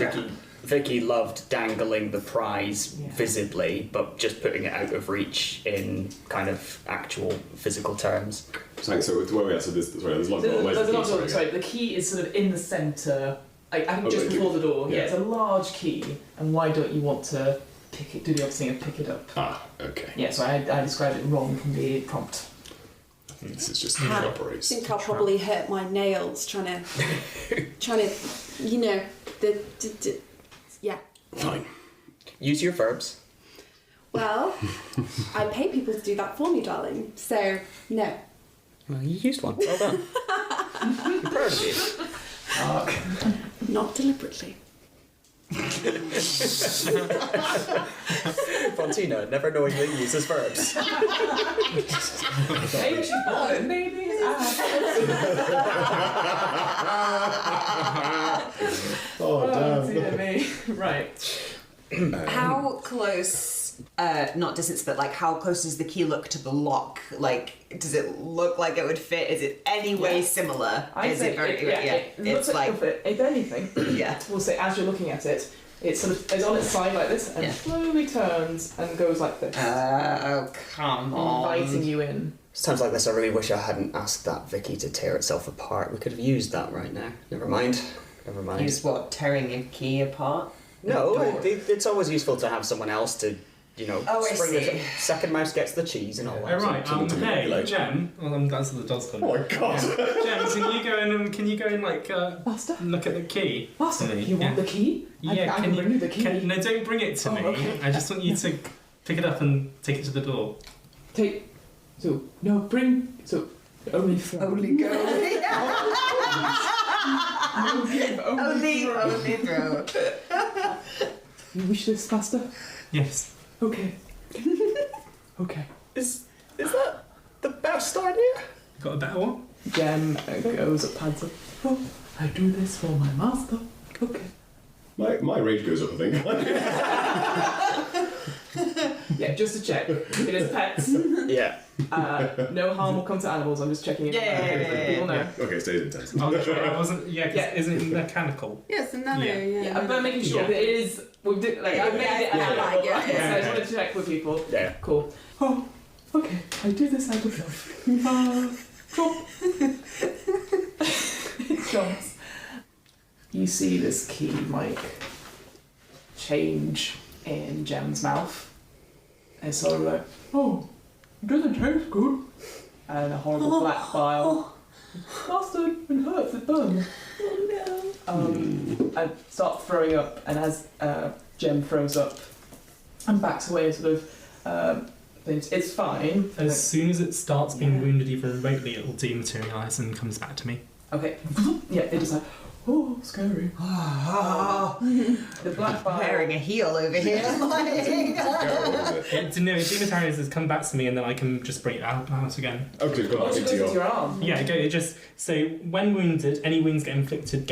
Vicky loved dangling the prize Yeah. visibly, but just putting it out of reach in kind of actual physical terms. So where we are, there's lots of There's a lot of sorry, the key is sort of in the centre, like I think just before the door. Yeah, it's a large key, and why don't you want to pick it? Do the obvious thing and pick it up. Ah, okay. Yeah, so I described it wrong in the prompt. This is just how it operates. I think I'll probably hurt my nails trying to, you know, yeah. Fine. Use your verbs. Well, I pay people to do that for me, darling. So no. Well, you used one. Well done. I'm proud of you. Not deliberately. Fontina, never knowingly uses verbs. Maybe she's born. Maybe it's Oh, damn. dear me. Right. how close, not distance, but like how close does the key look to the lock? Like, does it look like it would fit? Is it any way similar? I'd say it looks It's like like, if anything, yeah. we'll say as you're looking at it, it's sort of it's on its side like this and Yeah. slowly turns and goes like this, Oh, come on. inviting you in. Times like this, I really wish I hadn't asked that Vicky to tear itself apart. We could have used that right now. Never mind. Never mind. Use what? Tearing a key apart? No, Door. it's always useful to have someone else to you know, Oh, I spring see. second mouse gets the cheese and all that. Oh, right. to Hey, manipulate. Jem. Well, that's what the dog's called. Oh my god! Jem, can you go in like Master? look at the key? Master, for me? you want Yeah. the key? Yeah, I can bring you the key. No, don't bring it to Oh, me. okay. I just want you to pick it up and take it to the door. Only throw. Only go. Only throw. You wish this, Master? Yes. Okay. Okay. Is that the best idea? Got a better one? Jem goes up, pads up. Oh, I do this for my master. Okay. My rage goes up, I think. Yeah, just to check. It is pets. Yeah. No harm will come to animals. I'm just checking it. Yeah. People know. Okay, stays intense. Oh, sure, I wasn't. Yeah, 'cause Yeah. isn't it mechanical? Yes, and nano, Yeah. yeah. Yeah, but making sure Yeah. that it is. We've did like Yeah, I've made it. yeah, animal, yeah, right? yeah. So I just wanted to check with people. Yeah. Cool. Oh, okay. I do this out of love. Drop. It jumps. You see this key, Mike, change in Jem's mouth. And it's sort of like, oh, it doesn't taste good. And a horrible black bile. Master, it hurts, it burns. I start throwing up, and as Jem throws up and backs away, sort of things. It's fine. As soon as it starts being wounded even remotely, it will dematerialise and comes back to me. Okay. Yeah, it just like, oh, scary. The black bile. Preparing a heel over here. It dematerialises, comes back to me, and then I can just bring it out again. Okay, it's gone Oh, back it into goes into your... your arm. Yeah, it just so when wounded, any wounds get inflicted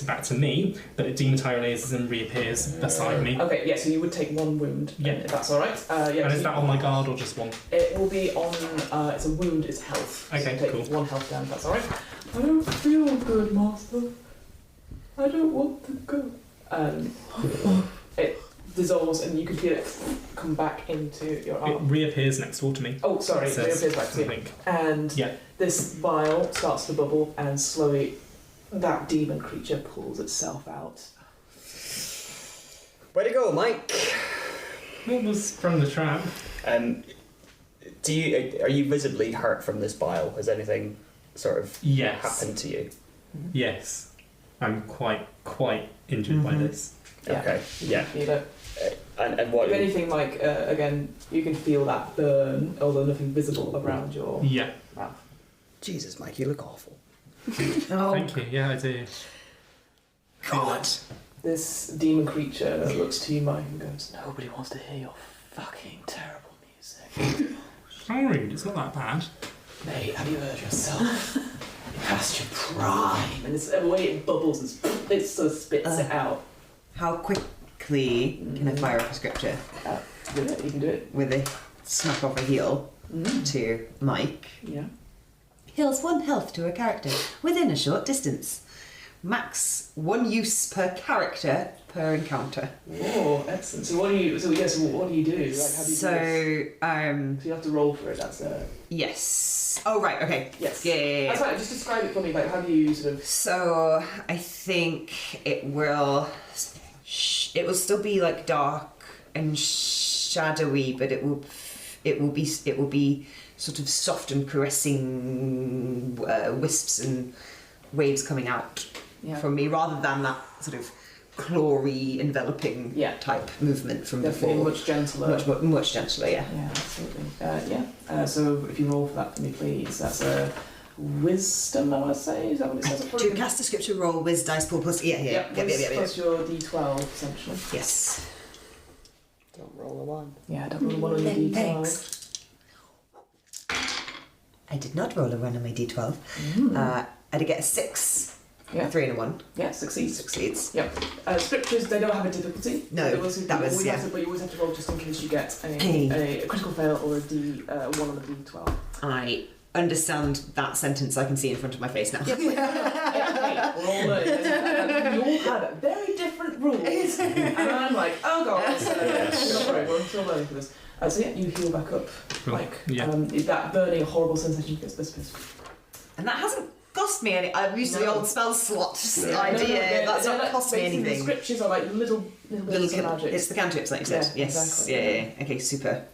back to me, but it dematerialises and reappears beside me. Okay, yeah, so you would take one wound. Yeah. If that's alright. Yeah, And is that on my guard or just one? It will be on, it's a wound, it's health. Okay, so take cool. one health down, if that's alright. I don't feel good, Master. I don't want to go. It dissolves and you can feel it come back into your It arm. reappears next door to me. Oh, sorry, It it says reappears back to you. something. And Yeah. this vial starts to bubble and slowly that demon creature pulls itself out. Way to go, Mike. What was from the trap? Are you visibly hurt from this bile? Has anything sort of Yes. happened to you? Yes. I'm quite injured by this. Yeah. Okay. Yeah. You know, And what? if anything, like, again, you can feel that burn, although nothing visible around your Yeah. mouth. Jesus, Mike, you look awful. Oh, Thank you. Yeah, I do. God. This demon creature looks to you, Mike, and goes, nobody wants to hear your fucking terrible music. Sorry, it's not that bad. Mate, have you heard yourself? You're past your prime. And it's the way it bubbles, it sort of spits it out. How quickly can I fire off a scripture Do it, you can do it. with a smack off a heal to Mike? Yeah. Heals 1 health to a character within a short distance. Max 1 use per character per encounter. Oh, excellent. So what do you? So yes, what do you do? Like, how do you do this? So, So you have to roll for it. That's yes. Oh, right, okay. yes. Yeah. That's right. Just describe it for me. Like, how do you sort of? So, I think it will still be like dark and shadowy, but it will be sort of soft and caressing wisps and waves coming out from me, rather than that sort of clawy enveloping type movement from Definitely before. much gentler. Much gentler, yeah. Yeah, absolutely. So if you roll for that for me, please. That's a wisdom, I want to say. Is that what it says? To cast a scripture, roll with dice pool plus Yep, plus your D12 essentially. Yes. Don't roll a 1. Yeah, double one on your D12. Thanks. I did not roll a 1 on my D12. I did get a 6. Yeah. A 3 and a 1. Yeah, succeeds. Succeeds. Yep. Scriptures, they don't have a difficulty. No, They will that was, but you always have to roll just in case you get a critical fail or a D1 on the D12. I understand that sentence. I can see in front of my face now. Hey, we're all learning. We all had very different rules. And I'm like, oh god, we're still learning for this. So yeah, you heal back up. Cool. Like, Yeah. that burning, horrible sensation gets this. And that hasn't cost me any. I'm used to the old spell slot No. idea. That's not cost me basically anything. The scriptures are like little bits of magic. It's the cantrips, like you said. Yeah, Yes. exactly. Yeah. Okay, super.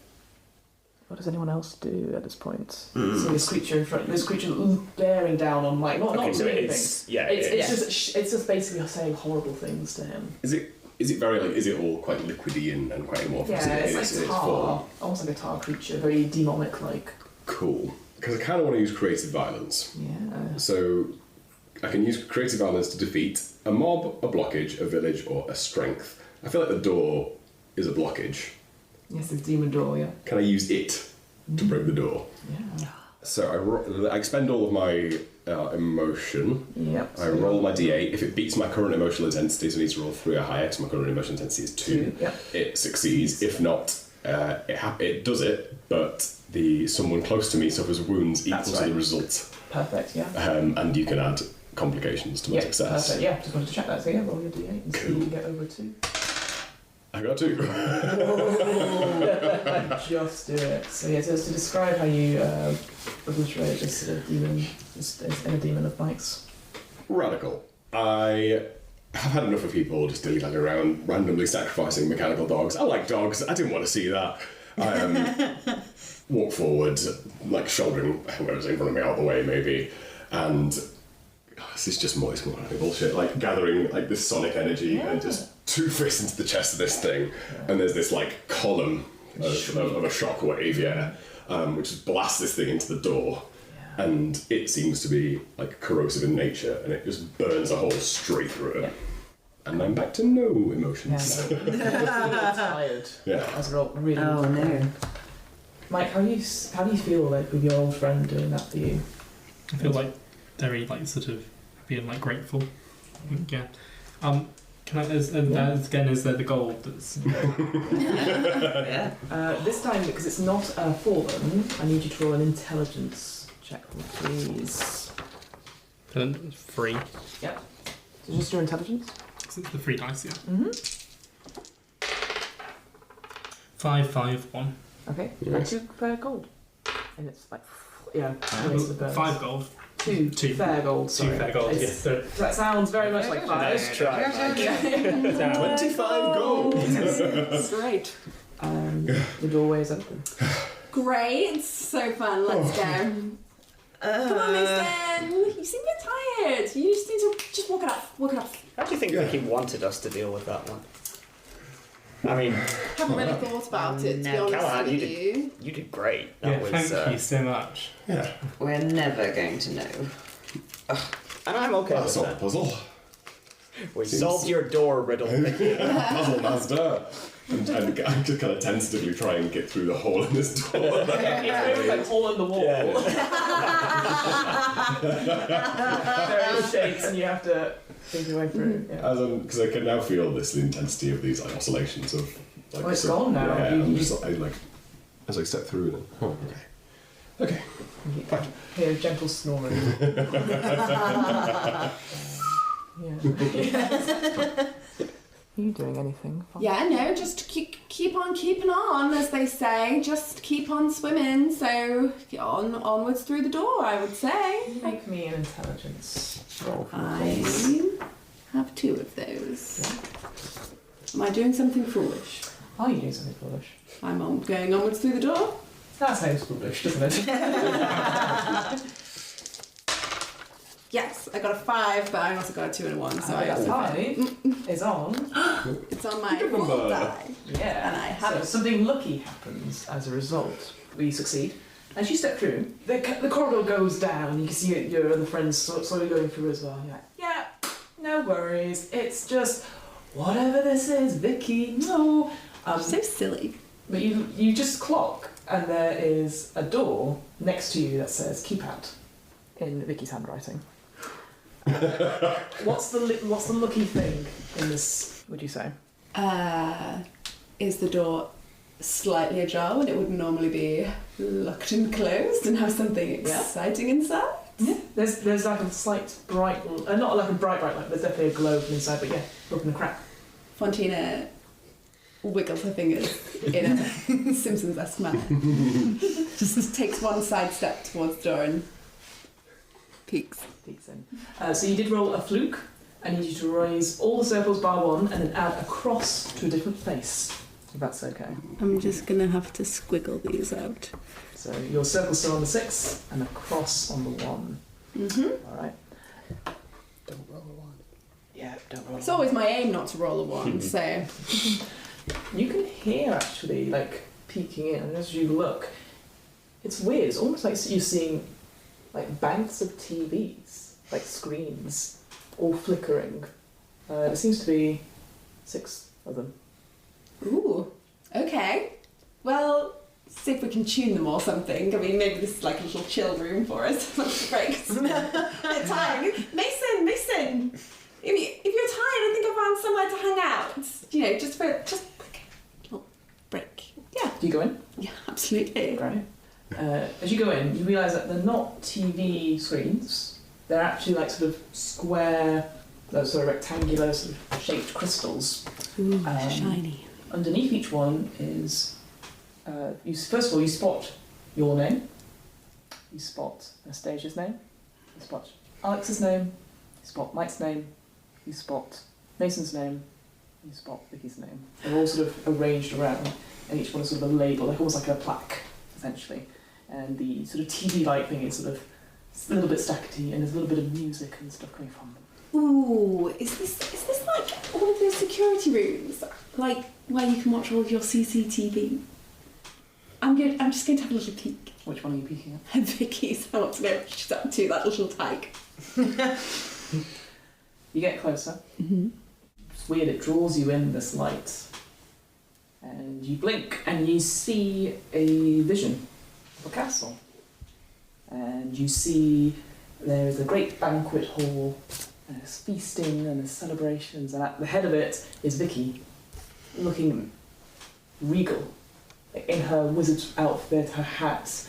What does anyone else do at this point? So this creature in front, this creature bearing down on like not Okay, so really it's it's just basically saying horrible things to him. Is it very like? Is it all quite liquidy and quite amorphous? Yeah, in it's like its tar, form? almost like a tar creature, very demonic like. Cool. Because I kind of want to use creative violence. Yeah. So I can use creative violence to defeat a mob, a blockage, a village, or a strength. I feel like the door is a blockage. Yes, it's demon door. Yeah. Can I use it to break the door? Yeah. So I expend all of my emotion. Yep. I roll my d8. If it beats my current emotional intensity, so I need to roll 3 or higher, because my current emotional intensity is 2. Yep. It succeeds. If not, it does it, but someone close to me suffers wounds equal That's to right. the result. Perfect. Yeah. And you can add complications to my Yeah. success. Perfect. Yeah. Just wanted to check that. So yeah, roll your d8 and see if you can get over 2. I got 2. Just do it. So yeah, so to describe how you obliterate this sort of demon, this inner demon of Mike's. Radical. I have had enough of people just dilly-dallying around, randomly sacrificing mechanical dogs. I like dogs. I didn't want to see that. Walk forward, like shouldering whoever's in front of me out of the way, maybe, and this is just more bullshit. Like gathering like this sonic energy and just 2 fists into the chest of this thing, and there's this like column of a shockwave, which just blasts this thing into the door, and it seems to be like corrosive in nature, and it just burns a hole straight through it. Yeah. And I'm back to no emotions. Yeah, tired. Yeah. As a result, really. Oh no. Mike, how do you feel like with your old friend doing that for you? I feel like very like sort of being like grateful. Yeah. Can I? As again, is there the gold that's? Yeah. This time, because it's not fallen, I need you to roll an intelligence check, please. 3. Yeah. So just your intelligence? It's the 3 dice, yeah. Mm-hmm. 5, 5, 1. Okay. Nice. 2 fair gold. And it's like, yeah. It's the burns. 5 gold. 2 fair gold. 2 Sorry. fair gold. It's- Yes. So That sounds very much like 5. Nice try, Mike. 25 gold! Great. The doorway is open. Great, so fun. Let's go. Come on, Mason. You seem a bit tired. You just need to just walk it up. Walk it up. How do you think Vicky wanted us to deal with that one? I mean, Haven't really thought about it, to be honest Callahan, with you you. you did great. yeah, That was, thank you so much. Yeah, We're never going to know. and I'm okay that's with not the that. puzzle. We solved your door riddle, Vicky. Puzzle master. And I just kind of tentatively try and get through the hole in this door. It's like a hole in the wall. Yeah. Various shapes, and you have to think your way through. Yeah. Because I can now feel this the intensity of these like oscillations of. Like, Oh, it's sort of- gone now. Yeah, You- I'm you- just like as I step through them. Oh, okay. Okay. Hear gentle snoring. Yeah. Are you doing anything? Yeah, no, just keep on keeping on, as they say. Just keep on swimming. So onwards through the door, I would say. Make me an intelligence roll. I have 2 of those. Am I doing something foolish? Are you doing something foolish? I'm going onwards through the door. That sounds foolish, doesn't it? Yes, I got a 5, but I also got a 2 and a 1, so I got 5 is on. It's on my Good roll number. die. Yeah. And I have so it. something lucky happens as a result. We succeed. As you step through, the corridor goes down. You can see your other friends slowly going through as well. You're like, yeah, no worries. It's just whatever this is, Vicky. No. So silly. But you just clock, and there is a door next to you that says "Keep out" In Vicky's handwriting, What's the lucky thing in this? would you say? Is the door slightly ajar when it would normally be locked and closed and have something exciting inside? Yeah. There's like a slight bright, not like a bright light. There's definitely a glow from inside, but yeah, look in the crack. Fontina wiggles her fingers in a Simpsons-esque manner. Just takes one side step towards the door and Peaks. Peeks in. So you did roll a fluke. I need you to raise all the circles bar one and then add a cross to a different place, if that's okay. I'm just going to have to squiggle these out. So your circle's still on the 6 and a cross on the 1. Mm-hmm. All right. Don't roll a 1. Yeah, don't roll. It's always my aim not to roll a 1, so... You can hear actually, like, peeking in, and as you look, it's weird. It's almost like you're seeing, like, banks of TVs, like screens, all flickering. There seems to be 6 of them. Ooh, okay. Well, see if we can tune them or something. I mean, maybe this is like a little chill room for us. That's great. It's tiring. Mason! If you're tired, I think I found somewhere to hang out. You know, just like a little break. Yeah. Do you go in? Yeah, absolutely. Right. As you go in, you realise that they're not TV screens. They're actually like sort of square, those sort of rectangular sort of shaped crystals. Ooh, shiny. Underneath each one is, first of all, you spot your name. You spot Anastasia's name. You spot Alex's name. You spot Mike's name. You spot Mason's name. You spot Vicky's name. They're all sort of arranged around, and each one is sort of a label, like almost like a plaque, essentially. And the sort of TV-like thing is sort of a little bit stackety, and there's a little bit of music and stuff coming from them. Ooh, is this like all of those security rooms? Like where you can watch all of your CCTV? I'm just going to have a little peek. Which one are you peeking at? Vicky's. I want to know what she's up to, that little tag. You get closer. Mm-hmm. It's weird, it draws you in, this light. And you blink, and you see a vision of a castle. And you see there is a great banquet hall, and there's feasting and there's celebrations, and at the head of it is Vicky, looking regal, in her wizard's outfit, her hat,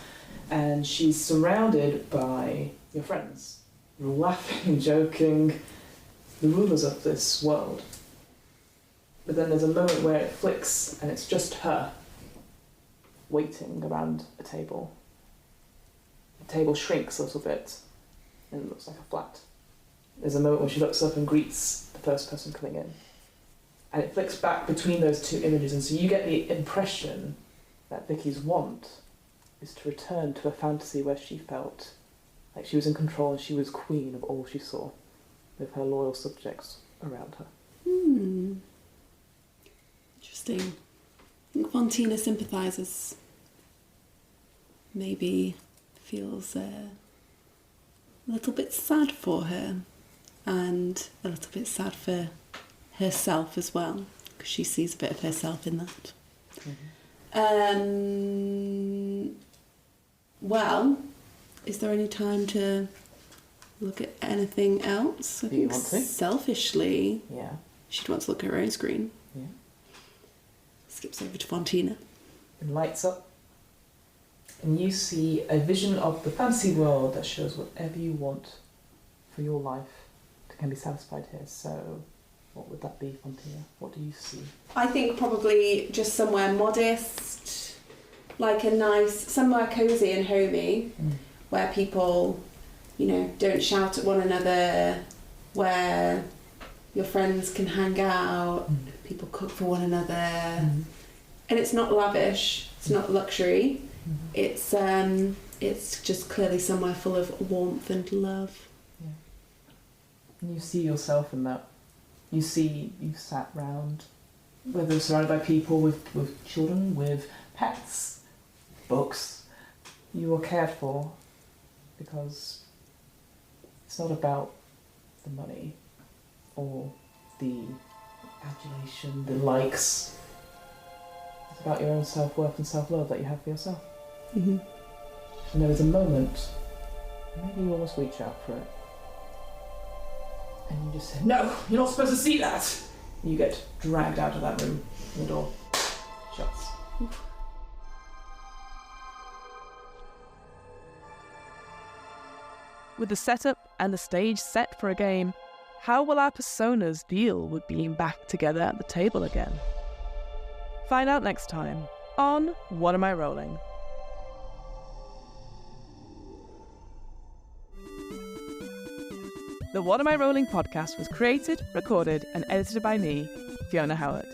and she's surrounded by your friends. You're laughing, joking, the rulers of this world. But then there's a moment where it flicks, and it's just her, waiting around a table. The table shrinks a little bit, and it looks like a flat. There's a moment when she looks up and greets the first person coming in. And it flicks back between those two images, and so you get the impression that Vicky's want is to return to a fantasy where she felt like she was in control and she was queen of all she saw, with her loyal subjects around her. Interesting. I think Fontina sympathises. Maybe feels a little bit sad for her, and a little bit sad for herself as well, because she sees a bit of herself in that. Well, is there any time to look at anything else? I think selfishly, Yeah. she'd want to look at her own screen. Yeah. Skips over to Fontina. It lights up, and you see a vision of the fantasy world that shows whatever you want for your life can be satisfied here. So, what would that be, Fontina? What do you see? I think probably just somewhere modest, like a nice, somewhere cosy and homey, where people, don't shout at one another, where your friends can hang out, people cook for one another, and it's not lavish, it's not luxury, it's just clearly somewhere full of warmth and love. Yeah. And you see yourself in that. You see you sat round, whether surrounded by people with children, with pets, books. You are cared for because it's not about the money or the adulation, the likes. It's about your own self-worth and self-love that you have for yourself. And there is a moment, maybe you almost reach out for it, and you just say, "No, you're not supposed to see that!" And you get dragged out of that room, and the door shuts. With the setup and the stage set for a game, how will our personas deal with being back together at the table again? Find out next time on What Am I Rolling? The What Am I Rolling podcast was created, recorded, and edited by me, Fiona Howat.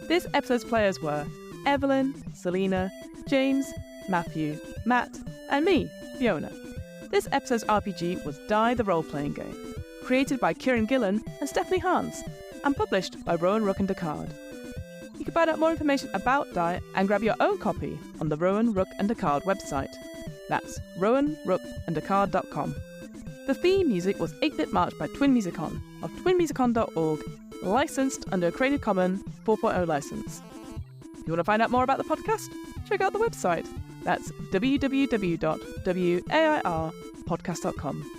This episode's players were Evelyn, Celena, James, Matthew, Matt, and me, Fiona. This episode's RPG was Die the Role-Playing Game, created by Kieran Gillen and Stephanie Hans, and published by Rowan Rook and Descartes. You can find out more information about Die and grab your own copy on the Rowan Rook and Descartes website. That's rowanrookandescartes.com. The theme music was 8-Bit March by Twin Musicon of twinmusicon.org, licensed under a Creative Commons 4.0 license. If you want to find out more about the podcast, check out the website. That's www.wairpodcast.com.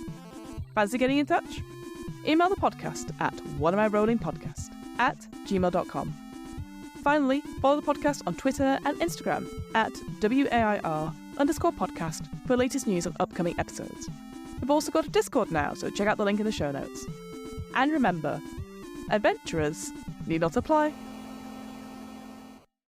Fancy getting in touch? Email the podcast at whatamirollingpodcast@gmail.com. Finally, follow the podcast on Twitter and Instagram at WAIR_podcast for latest news on upcoming episodes. We've also got a Discord now, so check out the link in the show notes. And remember, adventurers need not apply.